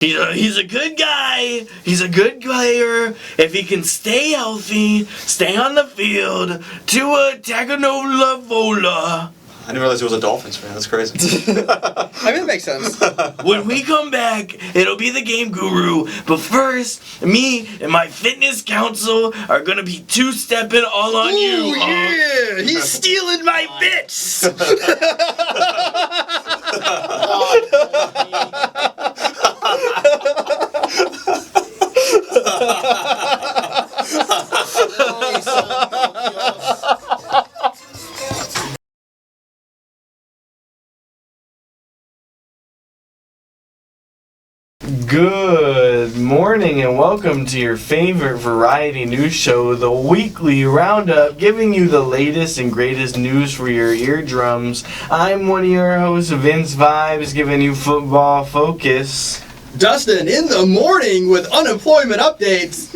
He's a good guy. He's a good player. If he can stay healthy, stay on the field, Tua Tagovailoa. I didn't realize he was a Dolphins fan. That's crazy. I mean, it makes sense. When we come back, it'll be the game guru. But first, me and my fitness council are gonna be two-stepping all on you. Oh yeah, he's stealing my bits. Good morning and welcome to your favorite variety news show, the Weekly Roundup, giving you the latest and greatest news for your eardrums. I'm one of your hosts, Vince Vibes, giving you football focus. Dustin in the morning with unemployment updates.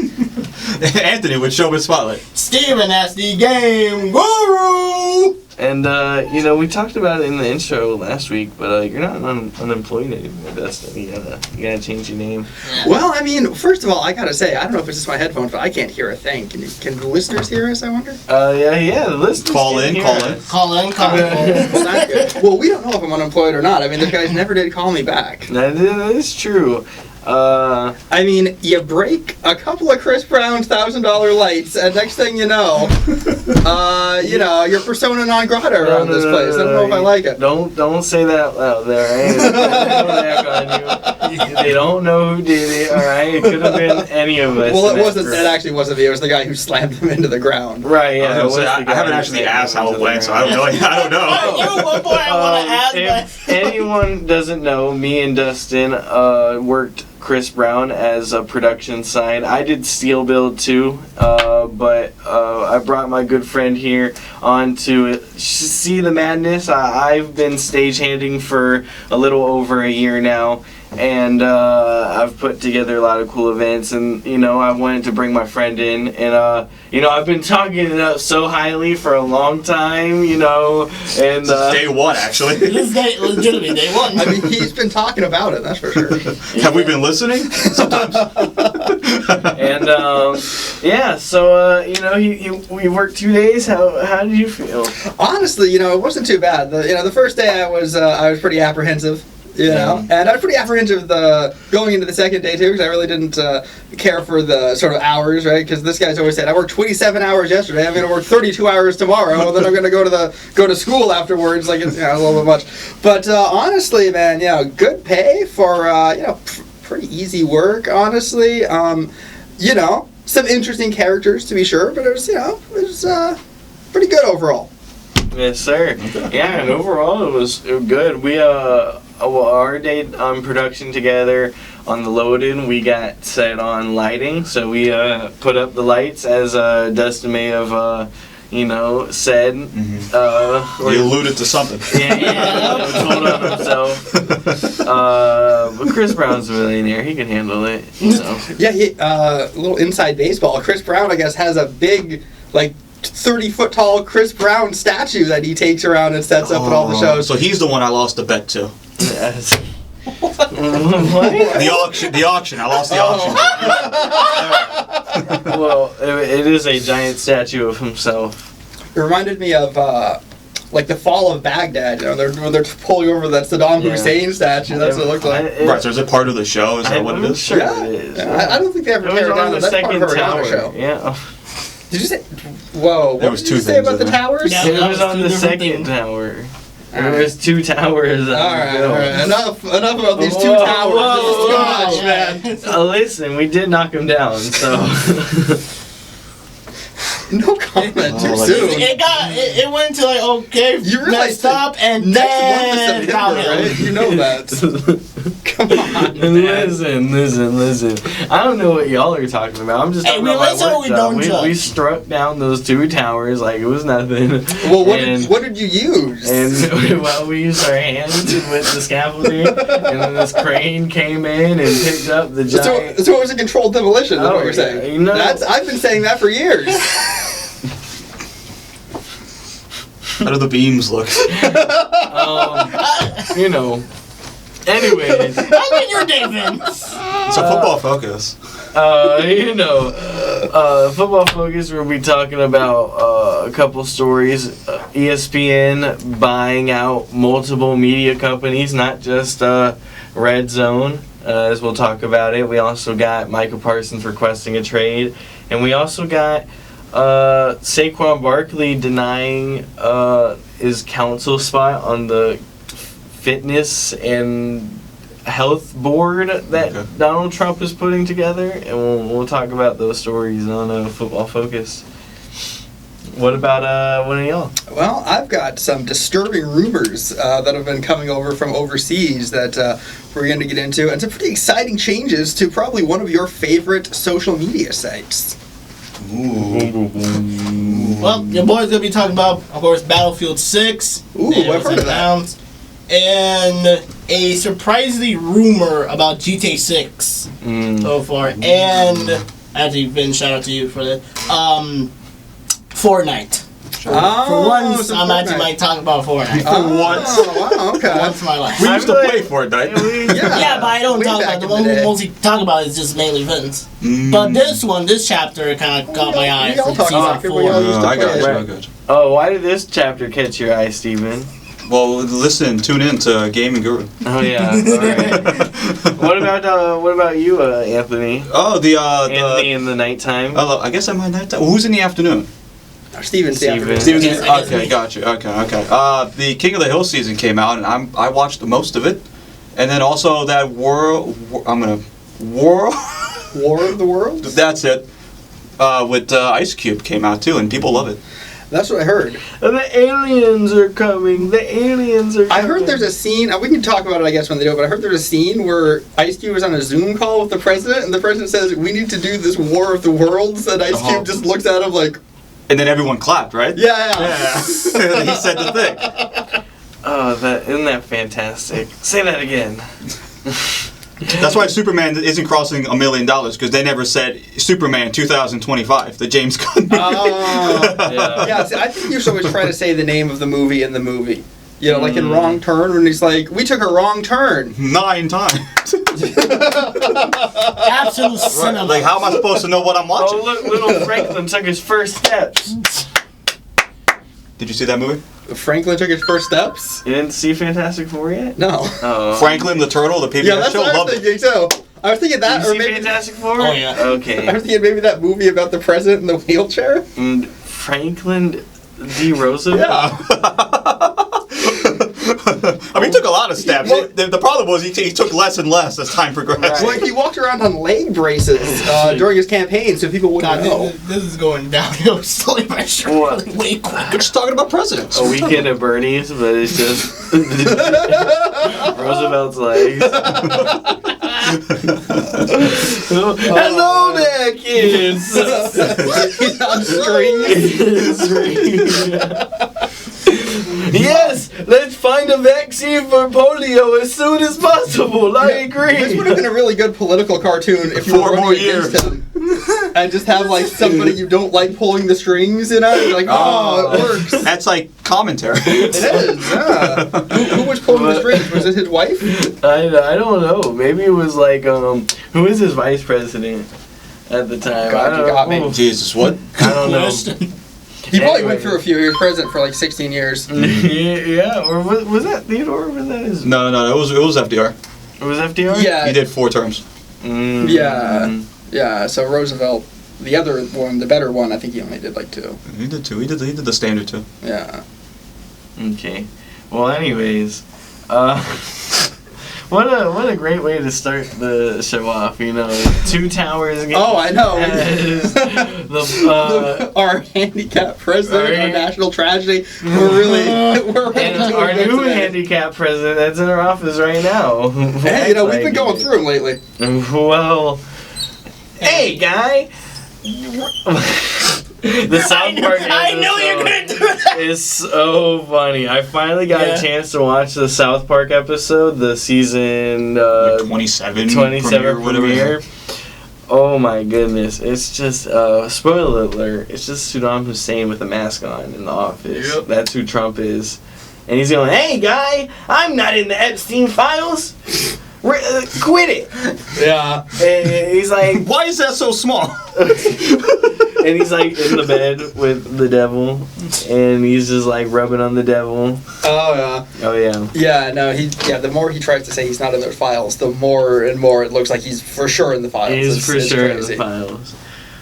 Anthony with Showbiz Spotlight. Steven as the game guru. And, we talked about it in the intro last week, but you're not unemployed anymore, Dustin. You gotta change your name. Yeah. Well, I mean, first of all, I gotta say, I don't know if it's just my headphones, but I can't hear a thing. Can the listeners hear us, I wonder? Yeah, the listeners Call can in. hear us. Call in. Well, that's good. Well, we don't know if I'm unemployed or not. I mean, the guys never did call me back. That is true. I mean, you break a couple of Chris Brown's $1,000 lights, and next thing you know, you're persona non grata around this place. I don't know if I like it. Don't say that out loud there. They don't know who did it. All right, it could have been any of us. Well, it wasn't. It actually wasn't me. It was the guy who slammed him into the ground. Right. Yeah. I haven't actually asked how it went, so I don't know. I don't know. If anyone doesn't know, me and Dustin worked Chris Brown as a production side. I did Steel Build too, but I brought my good friend here on to see the madness. I've been stagehanding for a little over a year now, and I've put together a lot of cool events, and I wanted to bring my friend in, and I've been talking it up so highly for a long time, and day one actually. This is legitimately day one. I mean, he's been talking about it, that's for sure. Have we been listening? Sometimes. And we worked 2 days. How did you feel? Honestly, it wasn't too bad. The first day I was pretty apprehensive. And I was pretty apprehensive going into the second day too, because I really didn't care for the sort of hours, right? Because this guy's always said, I worked 27 hours yesterday. I'm going to work 32 hours tomorrow, and then I'm going to go to school afterwards. Like it's a little bit much. But honestly, man, good pay for pretty easy work. Honestly, some interesting characters to be sure, but it was pretty good overall. Yes, sir. Yeah, and overall it was good. We our day on production together on the load-in, we got set on lighting, so we put up the lights as Dustin may have said. Mm-hmm. You alluded to something. Yeah, told on himself. But Chris Brown's a millionaire. He can handle it. Yeah, a little inside baseball. Chris Brown, I guess, has a big 30-foot tall Chris Brown statue that he takes around and sets up at all the shows. So he's the one I lost the bet to. Yes. What? The auction. I lost the auction. Well, it is a giant statue of himself. It reminded me of the fall of Baghdad. When they're pulling over that Saddam Hussein statue. That's what it looked like. Right. So is it part of the show? Is that what it is? Sure it is. Yeah. I don't think they ever tear it down. The That's part of second tower. Show. Yeah. Did you say? Whoa! There What was did two you say things, about the wasn't there? towers? Yeah. It was on the second tower. There was two towers. All right. Enough about these two towers. This is too much, man. Listen, we did knock them down, so. No comment too soon. It went to You realize stop and next then month is September, right? You know that. Come on, man. Listen. I don't know what y'all are talking about. I'm just talking about my work job. We struck down those two towers like it was nothing. Well, what did you use? And we used our hands with the scaffolding, and then this crane came in and picked up the giant. So it was a controlled demolition. Is what you're saying? I've been saying that for years. How do the beams look? Anyways, How about your day, Vince? It's a football focus. Football Focus, we'll be talking about a couple stories. ESPN buying out multiple media companies, not just Red Zone, as we'll talk about it. We also got Micah Parsons requesting a trade. And we also got Saquon Barkley denying his council spot on the fitness and health board that Donald Trump is putting together, and we'll talk about those stories on Football Focus. What about one of y'all? Well, I've got some disturbing rumors that have been coming over from overseas that we're going to get into, and some pretty exciting changes to probably one of your favorite social media sites. Ooh. Well, your boy's gonna be talking about, of course, Battlefield 6. Ooh, I've heard of that. And a surprisingly rumor about GTA 6 so far. And actually, Vince, shout out to you for that. Fortnite. For once, I'm actually might talk about Fortnite. For once. Oh, wow, okay. Once in my life. We used to play Fortnite. Yeah, but I don't Way talk back about the in one the we day. mostly talk about is just mainly Vince. But this chapter kind of caught my eye We all from talk about season it. We all 4. used to I got play you. it. I got you. Oh, why did this chapter catch your eye, Steven? Well, listen, tune in to Gaming Guru. Oh yeah. All right. What about you, Anthony? Oh, Anthony in the nighttime. Oh, I guess I'm at night time. Who's in the afternoon? Steven. Steven's Yes, I guess okay, me. got you. Okay. The King of the Hill season came out, and I watched most of it, and then also that War. War of the Worlds? That's it. With Ice Cube came out too, and people love it. That's what I heard. The aliens are coming. I heard there's a scene, we can talk about it I guess when they do it, but I heard there's a scene where Ice Cube was on a Zoom call with the president, and the president says, we need to do this War of the Worlds, and Ice Cube just looks at him like, And then everyone clapped, right? yeah. He said the thing. Oh, isn't that fantastic? Say that again. That's why Superman isn't crossing $1 million, because they never said Superman 2025, the James Gunn movie. Yeah, see, I think you should always try to say the name of the movie in the movie. You know, like in Wrong Turn, when he's like, we took a wrong turn. 9 times. Absolute cinema. Like, how am I supposed to know what I'm watching? Oh, look, little Franklin took his first steps. Did you see that movie? Franklin took his first steps? You didn't see Fantastic Four yet? No. Oh. Franklin the Turtle, the PBS Yeah, that's show, what I loved was it. thinking too. I was thinking that, Did you or see maybe Fantastic Four? Oh, yeah. Okay. I was thinking maybe that movie about the president in the wheelchair. Franklin D. Roosevelt? Yeah. I mean, he took a lot of steps. Well- The problem was he took less and less as time progressed. Well, he walked around on leg braces during his campaign, so people wouldn't God, know. this is going downhill slowly but surely, way quick. We're just talking about presidents. A weekend at Bernie's, but it's just Roosevelt's legs. Hello there, kids. He's on strings. Yes, let's find a vaccine for polio as soon as possible. I agree. This would have been a really good political cartoon if you 4 were more running against years. him. And just have like somebody you don't like pulling the strings, you know? You're like, oh, it works. That's like commentary. It is, yeah. Who was pulling the strings? Was it his wife? I don't know. Maybe it was like who is his vice president at the time? God, I you don't got me. know. Jesus, what? I don't know. He probably went through a few. He was president for like 16 years. Yeah, or was that Theodore? Or was that his? No, it was FDR. It was FDR? Yeah. He did 4 terms. Mm. Yeah, so Roosevelt, the other one, the better one, I think he only did like 2. He did 2. He did the standard 2. Yeah. Okay. Well, anyways, what a great way to start the show off. You know, 2 towers. Oh, I know. Our handicapped president, our national tragedy. We're really and doing our good new today. handicapped president that's in our office right now. Hey, you know, we've been going through them lately. Well, hey, guy. The South Park I knew you were gonna do that. is so funny. I finally got a chance to watch the South Park episode, the season 27 premiere. Oh my goodness! It's just spoiler alert. It's just Saddam Hussein with a mask on in the office. Yep. That's who Trump is. And he's going, "Hey, guy, I'm not in the Epstein files. Quit it." Yeah. And he's like, Why is that so small? and he's like in the bed with the devil, and he's just like rubbing on the devil. Oh yeah. Oh yeah. Yeah. No. The more he tries to say he's not in those files, the more and more it looks like he's for sure in the files. He's for It's sure in crazy. the files.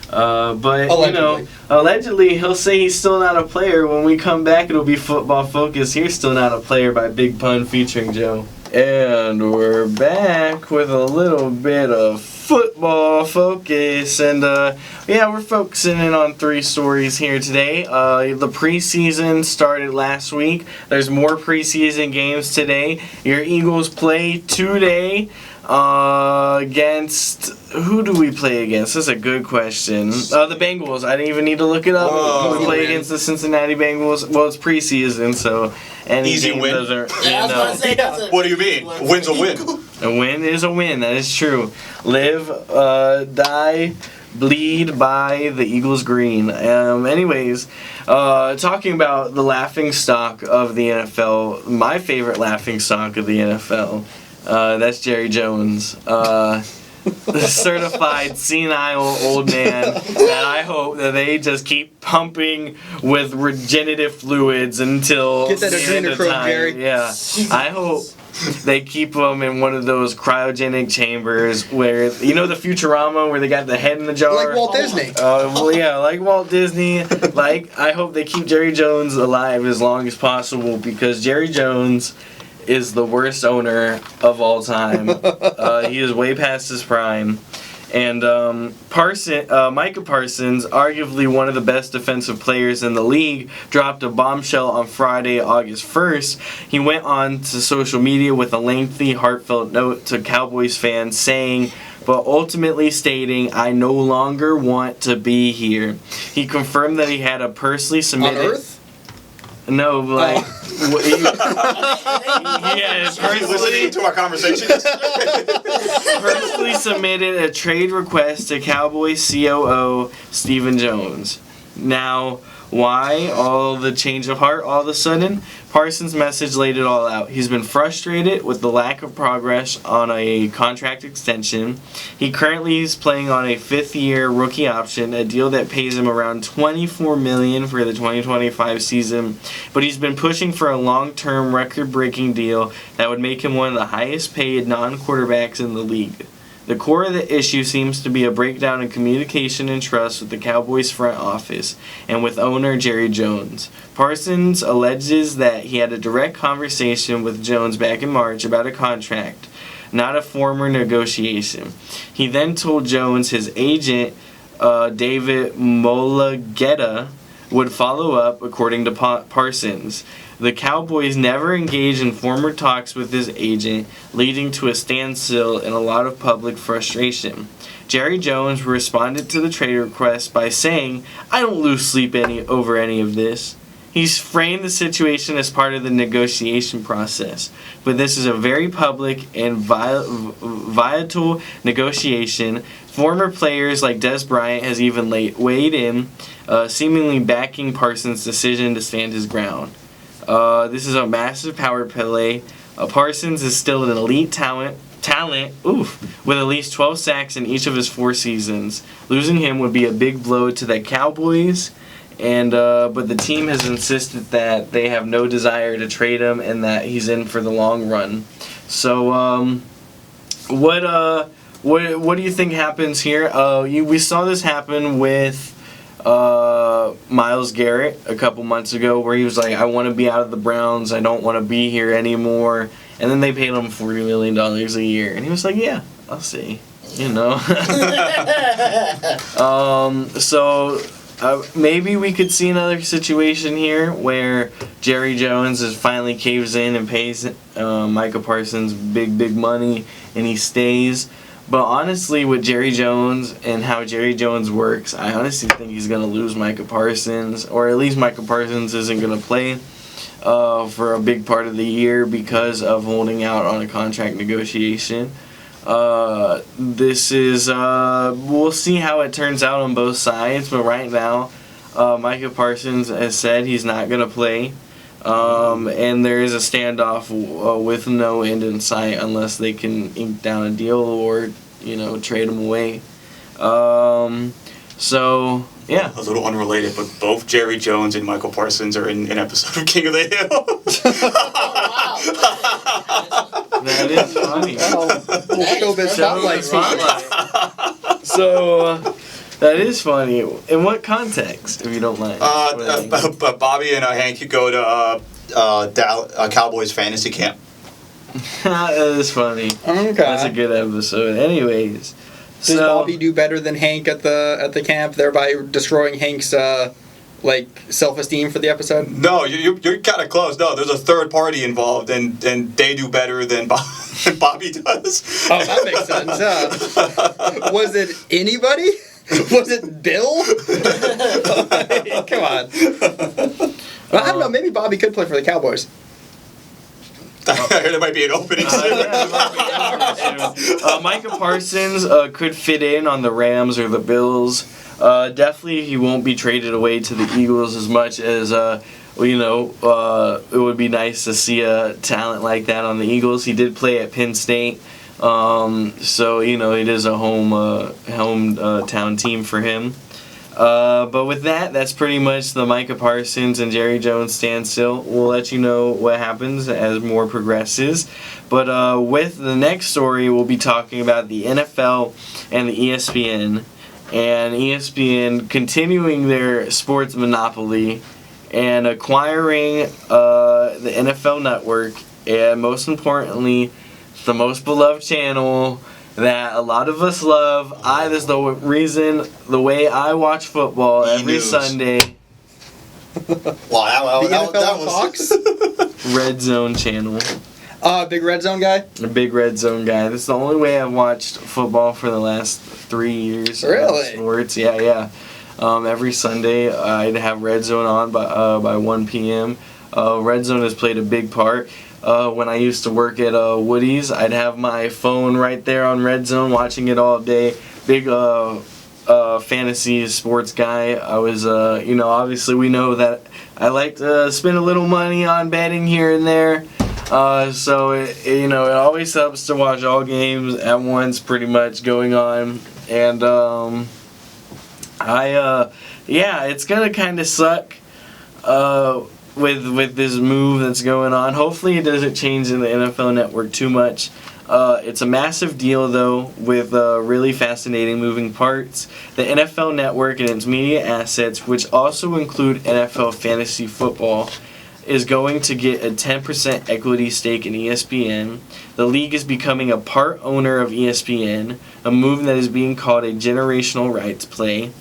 But Allegedly. allegedly he'll say he's still not a player. When we come back, it'll be Football Focus. Here's Still Not a Player by Big Pun featuring Joe. And we're back with a little bit of Football Focus. And we're focusing in on 3 stories here today. The preseason started last week. There's more preseason games today. Your Eagles play today. Against who do we play against? That's a good question. The Bengals. I didn't even need to look it up. Oh, we play against the Cincinnati Bengals. Well, it's preseason, so any Easy game win. doesn't. Yeah, I was gonna say that's a- What do you mean? A win's a win. A win is a win. That is true. Live, die, bleed by the Eagles green. Anyways, talking about the laughing stock of the NFL, my favorite laughing stock of the NFL. That's Jerry Jones, the certified senile old man that I hope that they just keep pumping with regenerative fluids until Get that the end of adrenochrome, time. Jerry. Yeah, I hope they keep him in one of those cryogenic chambers where, you know, the Futurama where they got the head in the jar. Like Walt Disney. Well, yeah, like Walt Disney. Like, I hope they keep Jerry Jones alive as long as possible because Jerry Jones is the worst owner of all time. He is way past his prime. And Micah Parsons, arguably one of the best defensive players in the league, dropped a bombshell on Friday, August 1st. He went on to social media with a lengthy, heartfelt note to Cowboys fans saying, but ultimately stating, "I no longer want to be here." He confirmed that he had a personally submitted... On Earth? No, like... he had Are you listening to our conversations? personally submitted a trade request to Cowboys COO Stephen Jones. Now, why all the change of heart all of a sudden? Parsons' message laid it all out. He's been frustrated with the lack of progress on a contract extension. He currently is playing on a 5th-year rookie option, a deal that pays him around $24 million for the 2025 season. But he's been pushing for a long-term record-breaking deal that would make him one of the highest-paid non-quarterbacks in the league. The core of the issue seems to be a breakdown in communication and trust with the Cowboys front office and with owner Jerry Jones. Parsons alleges that he had a direct conversation with Jones back in March about a contract, not a former negotiation. He then told Jones his agent, David Molageta, would follow up, according to Parsons. The Cowboys never engaged in former talks with his agent, leading to a standstill and a lot of public frustration. Jerry Jones responded to the trade request by saying, "I don't lose sleep over any of this." He's framed the situation as part of the negotiation process, but this is a very public and vital negotiation. Former players like Des Bryant has even weighed in, seemingly backing Parsons' decision to stand his ground. This is a massive power play. Parsons is still an elite talent, with at least 12 sacks in each of his 4 seasons. Losing him would be a big blow to the Cowboys, but the team has insisted that they have no desire to trade him and that he's in for the long run. So, what do you think happens here? We saw this happen with Myles Garrett a couple months ago, where he was like, "I want to be out of the Browns. I don't want to be here anymore." And then they paid him $40 million a year, and he was like, "Yeah, I'll see." You know. Maybe we could see another situation here where Jerry Jones finally caves in and pays Micah Parsons big money, and he stays. But honestly, with Jerry Jones and how Jerry Jones works, I honestly think he's going to lose Micah Parsons, or at least Micah Parsons isn't going to play for a big part of the year because of holding out on a contract negotiation. We'll see how it turns out on both sides, but right now, Micah Parsons has said he's not going to play. And there is a standoff with no end in sight unless they can ink down a deal or, trade him away. So, yeah. A little unrelated, but both Jerry Jones and Michael Parsons are in an episode of King of the Hill. That is funny. Spotlight. So, that is funny. In what context, if you don't mind? Bobby and Hank could go to Cowboys fantasy camp. That is funny. Okay. That's a good episode. Anyways. Does Bobby do better than Hank at the camp, thereby destroying Hank's self-esteem for the episode? No, you're kind of close. No, there's a third party involved, and they do better than Bobby does. Oh, that makes sense. Was it anybody? Was it Bill? Come on. Well, I don't know. Maybe Bobby could play for the Cowboys. I heard there might be an opening soon. Micah Parsons could fit in on the Rams or the Bills. Definitely he won't be traded away to the Eagles as much as, it would be nice to see a talent like that on the Eagles. He did play at Penn State, so, it is a hometown team for him. But with that's pretty much the Micah Parsons and Jerry Jones standstill. We'll let you know what happens as more progresses. But with the next story, we'll be talking about the NFL and the ESPN. And ESPN continuing their sports monopoly and acquiring the NFL Network. And most importantly, the most beloved channel that a lot of us love. This is the reason, the way I watch football every Sunday. Wow, that was Fox? Red Zone channel. Big Red Zone guy? A big Red Zone guy. This is the only way I've watched football for the last 3 years. Really? Sports, yeah. Every Sunday I'd have Red Zone on by 1 p.m. Red Zone has played a big part. When I used to work at Woody's, I'd have my phone right there on Red Zone, watching it all day. Big fantasy sports guy. I was, obviously we know that I like to spend a little money on betting here and there. So it always helps to watch all games at once, pretty much going on. And it's gonna kind of suck. With this move that's going on. Hopefully it doesn't change in the NFL Network too much. It's a massive deal, though, with really fascinating moving parts. The NFL Network and its media assets, which also include NFL fantasy football, is going to get a 10% equity stake in ESPN. The league is becoming a part owner of ESPN, a move that is being called a generational rights play.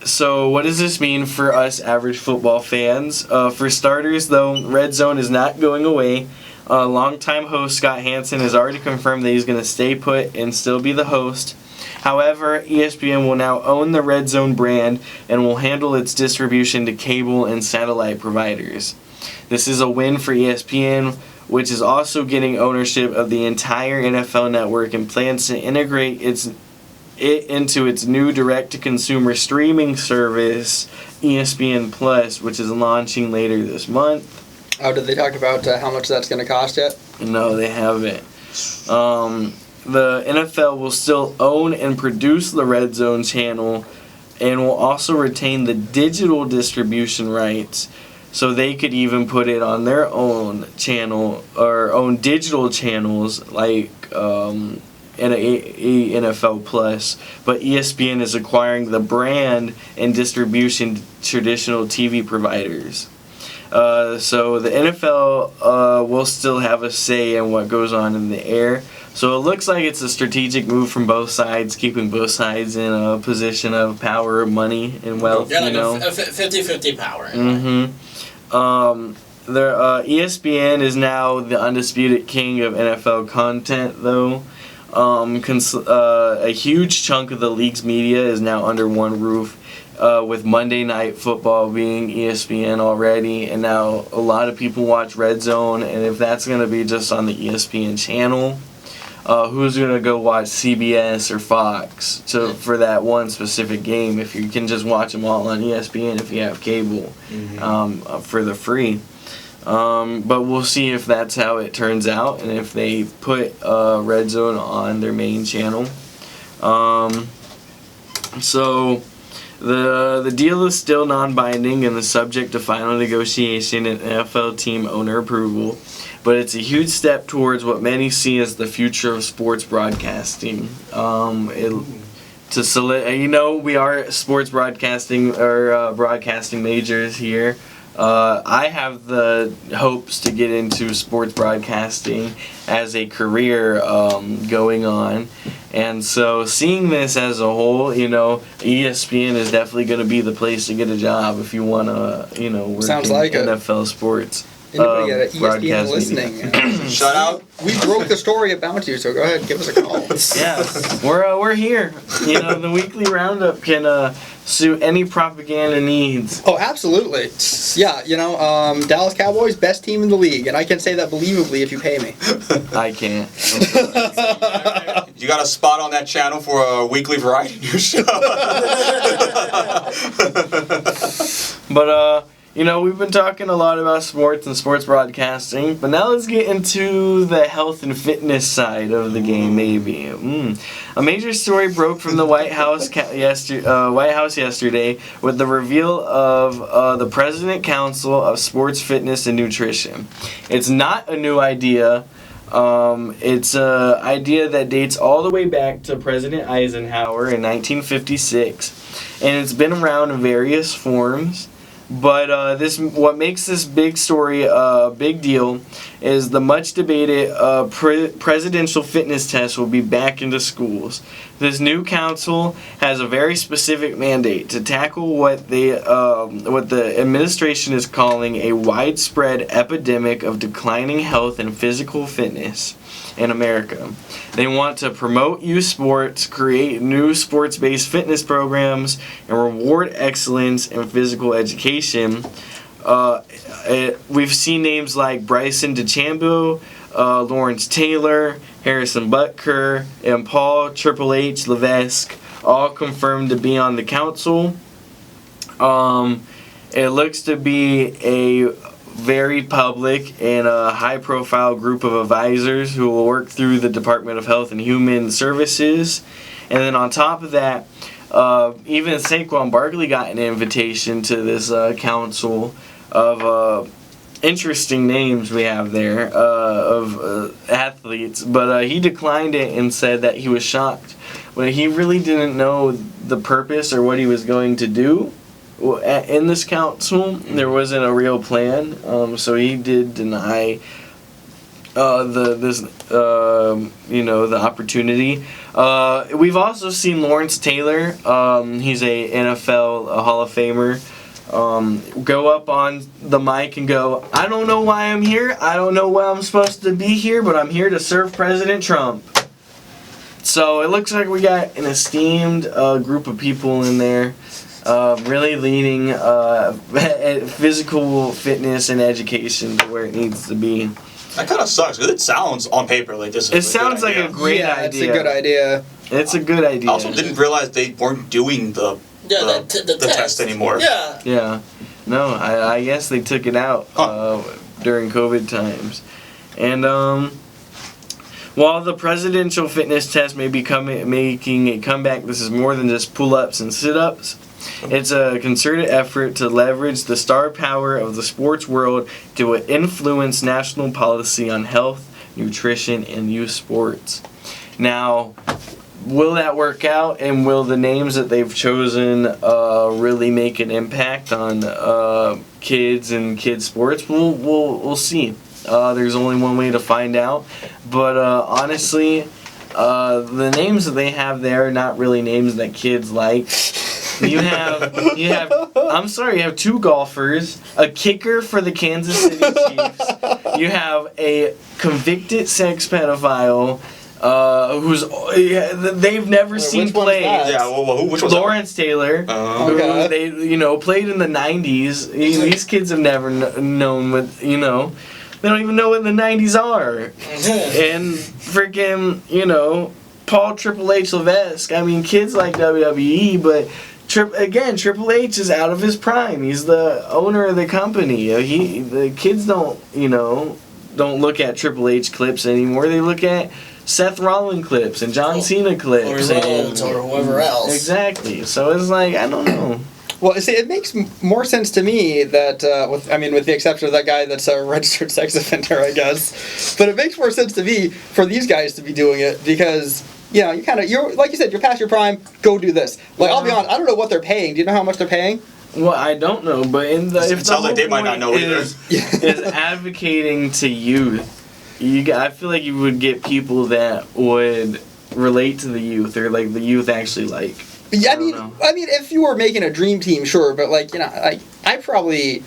So what does this mean for us average football fans? For starters, though, Red Zone is not going away. Longtime host Scott Hansen has already confirmed that he's going to stay put and still be the host. However, ESPN will now own the Red Zone brand and will handle its distribution to cable and satellite providers. This is a win for ESPN, which is also getting ownership of the entire NFL Network and plans to integrate it into its new direct-to-consumer streaming service, ESPN Plus, which is launching later this month. Oh, did they talk about how much that's going to cost yet? No, they haven't. The NFL will still own and produce the Red Zone channel and will also retain the digital distribution rights, so they could even put it on their own channel or own digital channels like NFL Plus, but ESPN is acquiring the brand and distribution to traditional TV providers. So the NFL will still have a say in what goes on in the air. So it looks like it's a strategic move from both sides, keeping both sides in a position of power, money, and wealth. Yeah, like a 50-50 power. Mm-hmm. ESPN is now the undisputed king of NFL content, though. A huge chunk of the league's media is now under one roof, with Monday Night Football being ESPN already, and now a lot of people watch Red Zone, and if that's going to be just on the ESPN channel, who's gonna go watch CBS or Fox for that one specific game if you can just watch them all on ESPN if you have cable for the free. But we'll see if that's how it turns out and if they put Red Zone on their main channel. So the deal is still non-binding and the subject to final negotiation and NFL team owner approval, but it's a huge step towards what many see as the future of sports broadcasting. We are sports broadcasting or broadcasting majors here. I have the hopes to get into sports broadcasting as a career going on. And so seeing this as a whole, ESPN is definitely going to be the place to get a job if you want to, work Sounds in like it. NFL sports. Anybody at ESPN broadcast listening? Shout out. We broke the story about you, so go ahead and give us a call. Yeah, we're here. The Weekly Roundup can suit any propaganda needs. Oh, absolutely. Yeah, Dallas Cowboys, best team in the league, and I can say that believably if you pay me. I can't. You got a spot on that channel for a weekly variety news show. But we've been talking a lot about sports and sports broadcasting, but now let's get into the health and fitness side of the game, maybe. A major story broke from the White House yesterday with the reveal of the President Council of Sports Fitness and Nutrition. It's not a new idea. It's an idea that dates all the way back to President Eisenhower in 1956, and it's been around in various forms. But what makes this big story a big deal is the much debated presidential fitness test will be back into schools. This new council has a very specific mandate to tackle what the administration is calling a widespread epidemic of declining health and physical fitness in America. They want to promote youth sports, create new sports-based fitness programs, and reward excellence in physical education. We've seen names like Bryson DeChambeau, Lawrence Taylor, Harrison Butker, and Paul Triple H Levesque all confirmed to be on the council. It looks to be a very public and a high-profile group of advisors who will work through the Department of Health and Human Services. And then on top of that, even Saquon Barkley got an invitation to this council of interesting names we have there of athletes. But he declined it and said that he was shocked. But he really didn't know the purpose or what he was going to do. In this council, there wasn't a real plan, so he did deny the opportunity. We've also seen Lawrence Taylor. He's a NFL Hall of Famer. Go up on the mic and go, "I don't know why I'm here. I don't know why I'm supposed to be here, but I'm here to serve President Trump." So it looks like we got an esteemed group of people in there. Really leading physical fitness and education to where it needs to be. That kind of sucks because it sounds on paper like this. It sounds like a great idea. It's a good idea. It's a good idea. I also didn't realize they weren't doing the test anymore. Yeah. Yeah. No, I guess they took it out during COVID times. And while the presidential fitness test may be making a comeback, this is more than just pull-ups and sit-ups. It's a concerted effort to leverage the star power of the sports world to influence national policy on health, nutrition, and youth sports. Now, will that work out, and will the names that they've chosen really make an impact on kids and kids sports? We'll see. There's only one way to find out, but honestly, the names that they have there are not really names that kids like. You have two golfers, a kicker for the Kansas City Chiefs. You have a convicted sex pedophile they've never seen play. Yeah, which one's Lawrence Taylor, who they played in the 90s. These kids have never known what They don't even know what the 90s are. And freaking, Paul Triple H Levesque. I mean, kids like WWE, but Triple H is out of his prime. He's the owner of the company. The kids don't look at Triple H clips anymore. They look at Seth Rollins clips and John Cena clips. Or Reigns or whoever else. Exactly. So it's like, I don't know. Well, see, it makes more sense to me that, with the exception of that guy that's a registered sex offender, I guess. But it makes more sense to me for these guys to be doing it because, you're like you said, you're past your prime. Go do this. Like, I'll be honest, I don't know what they're paying. Do you know how much they're paying? Well, I don't know, but it sounds like they might not know either. Is advocating to youth. I feel like you would get people that would relate to the youth, or like the youth actually like. Yeah, I mean, if you were making a dream team, sure, but I probably,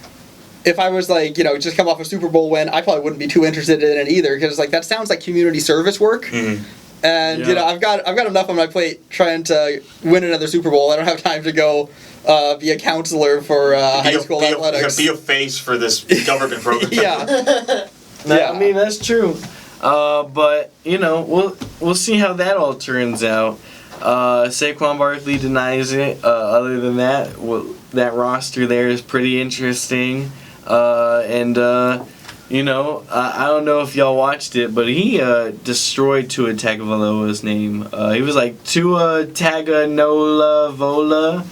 if I was just come off a Super Bowl win, I probably wouldn't be too interested in it either, because that sounds like community service work, and I've got enough on my plate trying to win another Super Bowl. I don't have time to go be a counselor for high school athletics. Be a face for this government program. Yeah. I mean, that's true, but we'll see how that all turns out. Saquon Barkley denies it. Other than that, that roster there is pretty interesting. I don't know if y'all watched it, but he destroyed Tua Tagovailoa's name. He was like Tua Tagovailoa.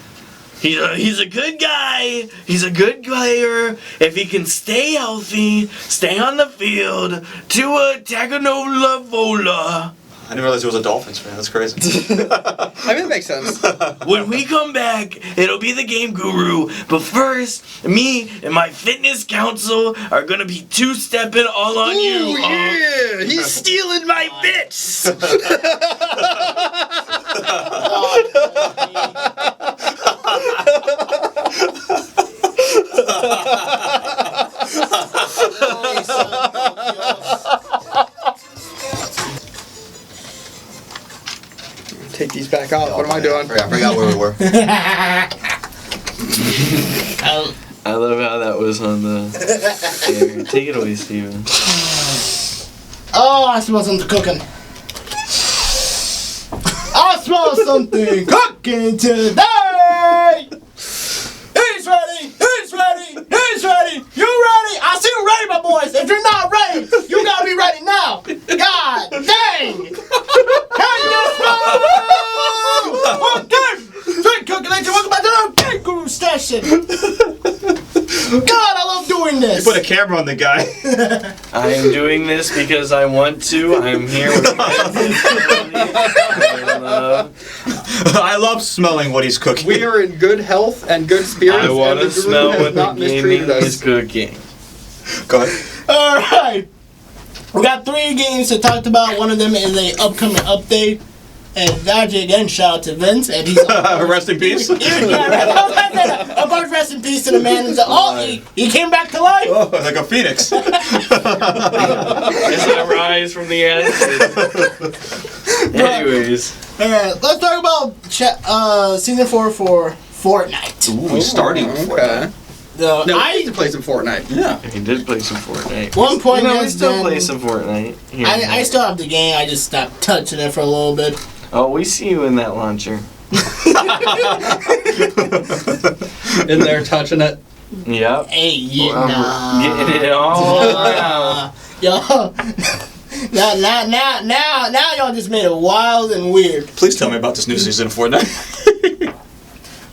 He's a good guy. He's a good player. If he can stay healthy, stay on the field, Tua Tagovailoa. I didn't realize he was a Dolphins fan. That's crazy. I mean, it makes sense. When we come back, it'll be the Game Guru. But first, me and my fitness council are gonna be two-stepping all on you. Ooh, yeah! He's stealing my bits! Take these back off. What am I doing? I forgot where we were. I love how that was on the air. Take it away, Steven. Oh, I smell something cooking. I smell something cooking today. He's ready. He's ready. He's ready. You ready? I see you ready, my boys. If you're not ready, you gotta be ready now. God dang. Can you smell? Okay. Drink calculation. Welcome back to the Game Guru session. God, I love doing this. You put a camera on the guy. I am doing this because I want to. I'm here with I love smelling what he's cooking. We are in good health and good spirits. I want to and the Guru smell has what the not gaming mistreated us. is cooking. Go ahead. Alright. We got 3 games to talk about. One of them is a upcoming update. And actually, again, shout out to Vince. And he's rest in peace. Of course, rest in peace to the man. He came back to life. Oh, like a phoenix. Is that rise from the ashes? Anyways. Alright, let's talk about Season 4 for Fortnite. Ooh, he's starting with Fortnite. I need to play some Fortnite. Yeah. He did play some Fortnite. One point we still play some Fortnite. Here I still have the game. I just stopped touching it for a little bit. Oh, we see you in that launcher. In there touching it. Yep. Hey, yeah. Getting it all around. Yo. Now y'all just made it wild and weird. Please tell me about this new season of Fortnite.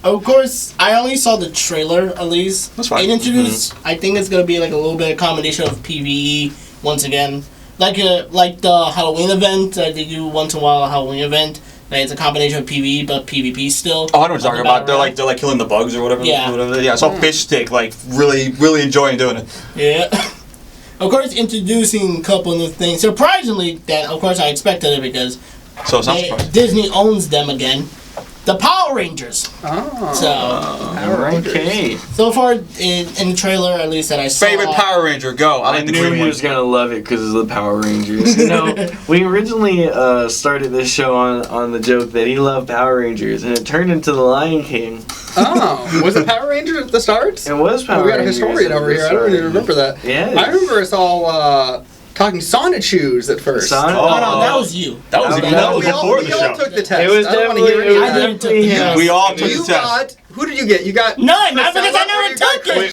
Of course, I only saw the trailer, at least. That's fine. It introduced, I think it's going to be like a little bit of combination of PvE, once again. Like the Halloween event, they do once in a while a Halloween event. It's a combination of PvE, but PvP still. Oh, I know what you're talking about. They're like killing the bugs or whatever. Yeah. Yeah, I saw Fish Stick really enjoying doing it. Yeah. Of course, introducing a couple new things. Surprisingly, that of course I expected it because So it's not surprising. Disney owns them again. the Power Rangers. Power Rangers. Okay. So far in the trailer, at least that I saw. Favorite Power Ranger? Go. I I like the knew green he one. was gonna love it because of the Power Rangers. You know, we originally started this show on the joke that he loved Power Rangers, and it turned into the Lion King. Oh, was it Power Rangers at the start? It was Power We got a Rangers. historian at over the here. I don't start. even remember that. Yeah. I remember us all talking Sonic shoes at first. Sonic? Oh, no, that was you. That was We before the all show. took the test. It was I don't want to definitely. hear any I of that. didn't take the test. We all took the You test. got. Who did you get? You got. None, not because I Priscilla, or never you got took it. Chris?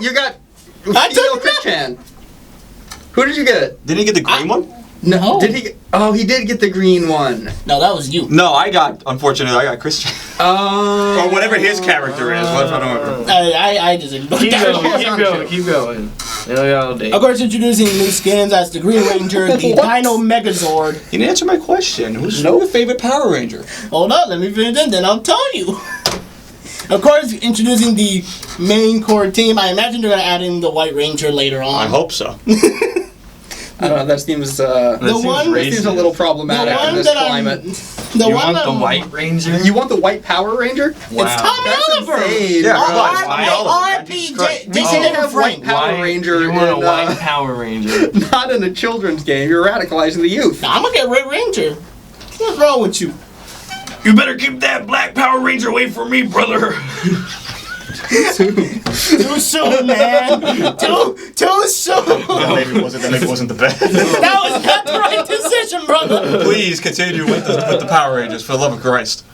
You got. I took Theo it. Christian. Who did you get? Didn't he get the green one? No. Did he? Oh, he did get the green one. No, that was you. No, unfortunately, I got Christian. Or whatever his character is. What if I don't remember? I just ignored Keep that. going. Keep going. All day. Of course, introducing new skins as the Green Ranger, the What? Dino Megazord. You didn't answer my question. Who's your favorite Power Ranger? Hold on, let me finish it, then I'll tell you. Of course, introducing the main core team. I imagine they're going to add in the White Ranger later on. I hope so. I don't know. That seems. The one- That seems a little The problematic in one this that climate. The You one want that the White Ranger? You want the White Power Ranger? It's Tommy That's Oliver. insane. Yeah, bro. why? RPG. We can't have White Power Ranger You want a in, White Power Ranger? not in a children's game. You're radicalizing the youth. I'm gonna get Red Ranger. What's wrong with you? You better keep that Black Power Ranger away from me, brother. Too soon, man. Too soon. That maybe wasn't the best. That was not the right decision, brother. Please continue with the Power Rangers, for the love of Christ.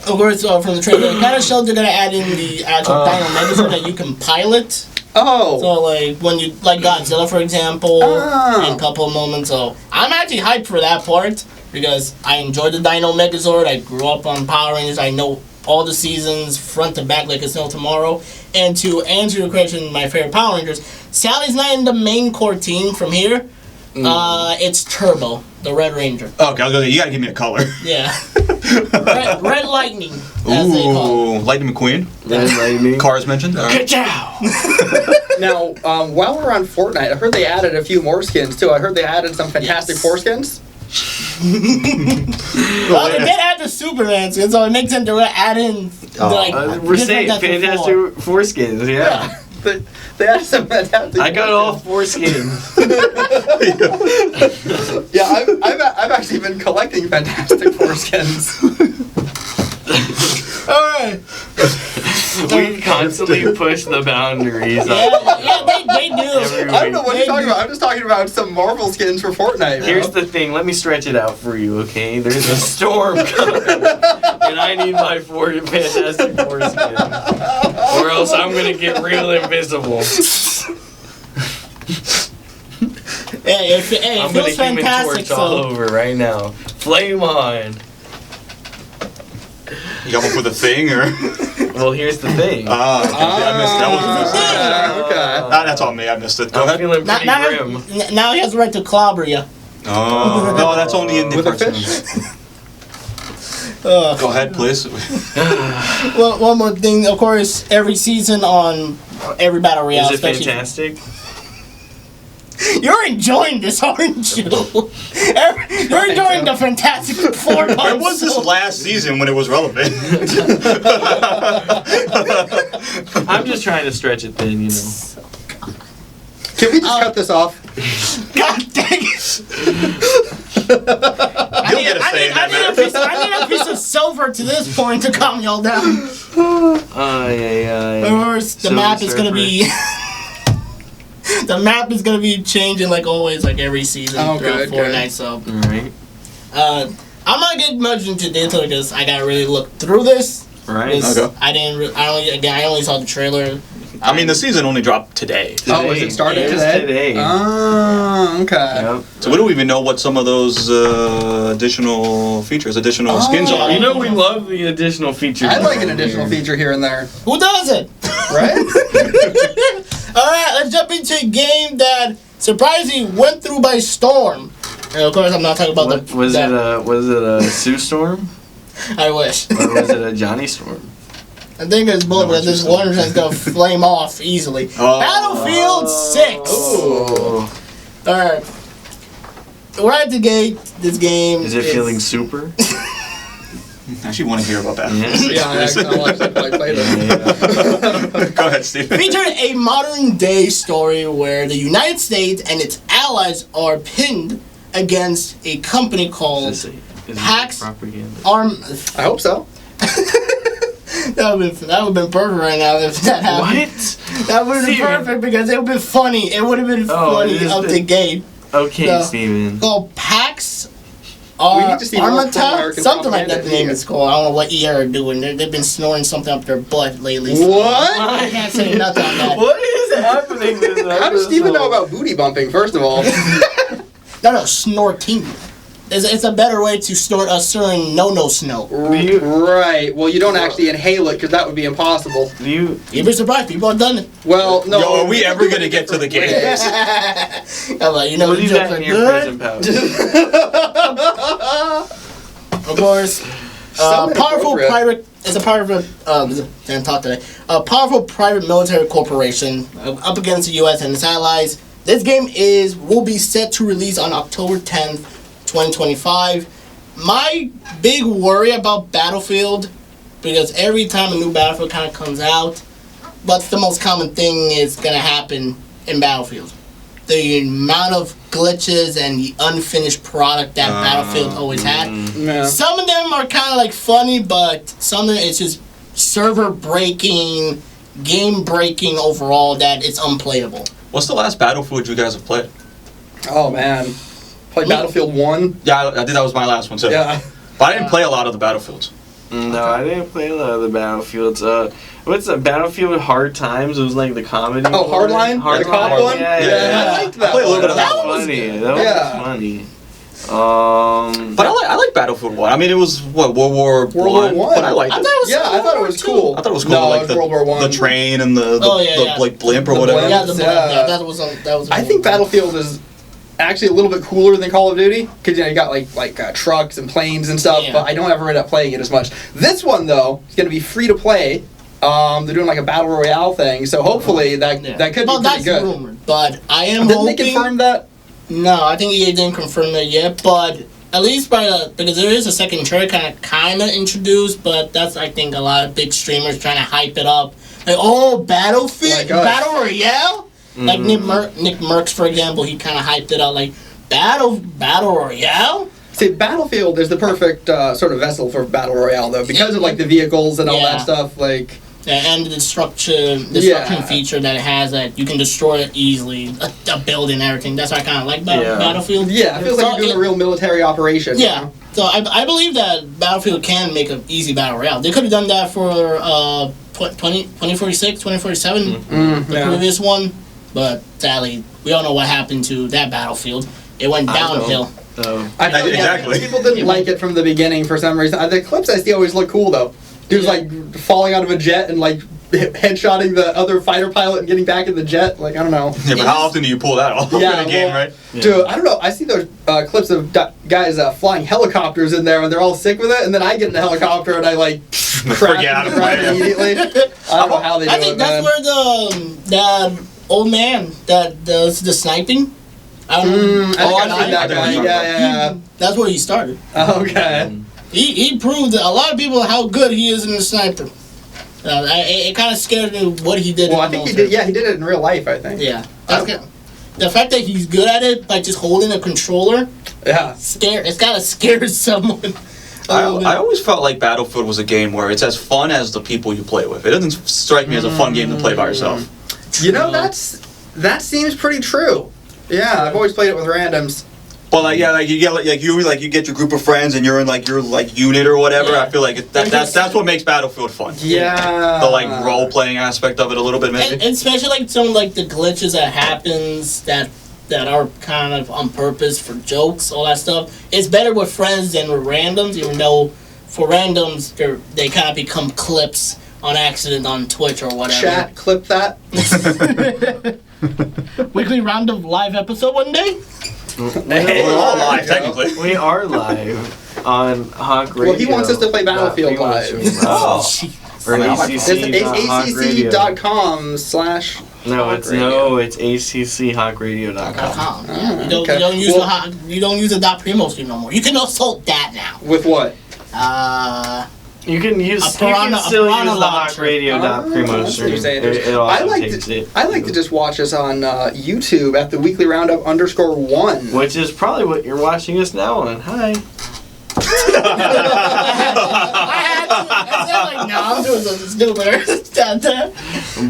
Of course, from the trailer, it kind of showed they're gonna add in the actual Dino Megazord that you can pilot. Oh. So like when you like Godzilla, for example, Oh. in a couple of moments. So I'm actually hyped for that part because I enjoyed the Dino Megazord. I grew up on Power Rangers. I know all the seasons front to back like it's no tomorrow. And to answer your question, my favorite Power Rangers, Sally's not in the main core team from here. It's Turbo, the Red Ranger. Okay, you gotta give me a color. Yeah. Red Lightning, as they call it. Ooh, Lightning McQueen. Red Lightning. Cars mentioned. All right. Ka-chow! Now, while we're on Fortnite, I heard they added a few more skins too. I heard they added some Fantastic Yes. Four skins. Well, they did add the Superman skin, so it makes sense they're gonna add in like We're different saying Fantastic Fantastic Four. Foreskins, yeah. They added some Fantastic. I got Four all skins. foreskins. Yeah, I've actually been collecting Fantastic Four skins. Alright. We constantly push the boundaries. Yeah, they do. Every I don't know what They you're talking do. about. I'm just talking about some Marvel skins for Fortnite. Here's bro. the thing, let me stretch it out for you, okay? There's a storm coming, and I need my Fantastic Foreskins. Or else I'm gonna get real invisible. Hey, it I'm gonna feels Human fantastic. Torch all So over right now. Flame on! You got one for the thing, or? Well, here's the thing. I missed that one. Okay. That's on me. I missed it. Go I'm ahead. feeling pretty grim. now he has the right to clobber you. Oh no, that's only in the With a first fish? one. Go ahead, please. Well, one more thing. Of course, every season on every battle royale, Is it especially fantastic? you're enjoying this, aren't you? You're enjoying the Fantastic Four. Where was this last season when it was relevant? I'm just trying to stretch it thin, you know. Can we just cut this off? God dang it! You'll get a say in that matter. I need a piece of silver to this point to calm y'all down. Of course, The map is gonna be. The map is gonna be changing like always, like every season Oh, throughout good, Fortnite. So, Right. I'm not getting much into detail because I gotta really look through this. Right. Because Okay. I only saw the trailer. I mean, the season only dropped today. Oh, was it started It is today? today. Oh, okay. Yep. So we don't even know what some of those additional features, additional skins are. You know we love the additional features. I like an around additional here. feature here and there. Who doesn't? Right? Alright, let's jump into a game that surprisingly went through by storm. And of course, I'm not talking about What, was it a Sue Storm I wish. or was it a Johnny Storm? I think it's bullet, No, but this one is gonna flame off easily. Oh. Battlefield 6! Oh. Alright. We're at the gate. This game Is it feeling super? I actually want to hear about that. Yeah, I actually played it. Go ahead, Steve. featured a modern day story where the United States and its allies are pinned against a company called Is it Pax propaganda? Arm. I hope so. That would have been perfect right now if that happened. What? That would have been Steven. perfect because it would have been funny. It would have been Oh, funny it is out the- the gate. Okay, No. Steven. Called Pax We need to see more from Armata, American something like that. The propaganda. name is called. I don't know what ER are doing. They've been snoring something up their butt lately. so What? I can't say nothing on that. What is happening this How does Steven know about booty bumping, first of all? No, snorting. It's a better way to snort a certain no snow. Right. Well, you don't actually inhale it because that would be impossible. Do you? You'd be surprised. People have done it. Well, no. Yo, are we ever gonna get to the game? I'm like, you know, What the do you jokes got are in your good. prison pouch? Of course, Something powerful appropriate. private. It's a part of a. Didn't talk today. A powerful private military corporation up against the U.S. and its allies. This game will be set to release on October 10th, 2025. My big worry about Battlefield, because every time a new Battlefield kind of comes out, what's the most common thing is gonna happen in Battlefield? The amount of glitches and the unfinished product that Battlefield always had. Yeah. Some of them are kind of like funny, but some of it is just server breaking, game breaking overall that it's unplayable. What's the last Battlefield you guys have played? Oh, man. Played Battlefield 1. Yeah, I think that was my last one too. Yeah. But I didn't play a lot of the Battlefields. No, I didn't play a lot of the Battlefields. What's the Battlefield Hard Times? It was like the comedy. Oh, Hardline? Hardline? The cop one? Yeah, Yeah, I liked that I played a little bit of That that was one. funny. That Yeah. was funny. But I like Battlefield 1. I mean, it was, what, World War War One. But I liked I it. thought it was Yeah, I thought it was cool. I thought it was cool. No, like it was World War One. the train and the Oh, yeah. like blimp or The whatever. blimp. Yeah, Yeah. that was I think Battlefield is actually a little bit cooler than Call of Duty because you got like trucks and planes and stuff. Yeah. But I don't ever end up playing it as much. This one though is going to be free to play. They're doing like a battle royale thing, so hopefully that could be pretty that's good. rumored, but I am Didn't hoping. they confirm that? No, I think EA didn't confirm that yet, but at least because there is a second trailer kind of introduced, but that's I think a lot of big streamers trying to hype it up. Like, oh, Battlefield, Oh my gosh. Battle Royale. Like Nick Merckx, for example, he kind of hyped it up like Battle Royale. See, Battlefield is the perfect sort of vessel for battle royale though, because of like the vehicles and all Yeah. that stuff. Like, And the destruction Yeah. feature that it has that you can destroy it easily, a building and everything. That's what I kind of like about Yeah. Battlefield. yeah, it feels like So you're doing it- a real military operation. you Yeah. know? So I believe that Battlefield can make an easy battle royale. They could have done that for 2046, 2047, the Yeah. previous one. But sadly, we all know what happened to that Battlefield. It went I know. downhill. I know, Exactly. People didn't like it from the beginning for some reason. The clips I see always look cool though. Dude's Yeah. like falling out of a jet and like headshotting the other fighter pilot and getting back in the jet. Like, I don't know. Yeah, but how often do you pull that off Yeah, in a game, well, right? Dude, I don't know. I see those clips of guys flying helicopters in there and they're all sick with it, and then I get in the helicopter and I like crash Forget how to into the ground play it. immediately. I don't know how they do I it, think man. that's where that old man that does the sniping. I don't know. I think I've seen I that think guy. I know Yeah. That's where he started. Okay. He proved to a lot of people how good he is in the sniper. It kind of scared me what he did. Well, in I the think he military. did. Yeah, he did it in real life. I think. Yeah. The fact that he's good at it, like just holding a controller, Yeah. it's gotta scare someone. I always felt like Battlefield was a game where it's as fun as the people you play with. It doesn't strike me as a fun game to play by yourself. You know, that seems pretty true. Yeah, I've always played it with randoms. But like you get your group of friends and you're in like your unit or whatever. Yeah. I feel like that's what makes Battlefield fun. Yeah. The like role playing aspect of it a little bit maybe. And especially like some like the glitches that happens that are kind of on purpose for jokes, all that stuff. It's better with friends than with randoms, even though for randoms they kind of become clips on accident on Twitch or whatever. Chat, clip that. Weekly Roundup live episode one day. We're all live technically. We are live on Hawk Radio. Well, he wants us to play Battlefield live. Oh. Or It's ACC.hawkradio.com. acc.com/. It's ACCHawkRadio.com. Yeah. You okay. don't use the .primo stream no more. You can assault that now. With what? You can still use the Hawk Radio.primo stream. It also takes it. I like to just watch us on YouTube at the Weekly Roundup _1. Which is probably what you're watching us now on. Hi. I said like, no, I'm doing something stupider.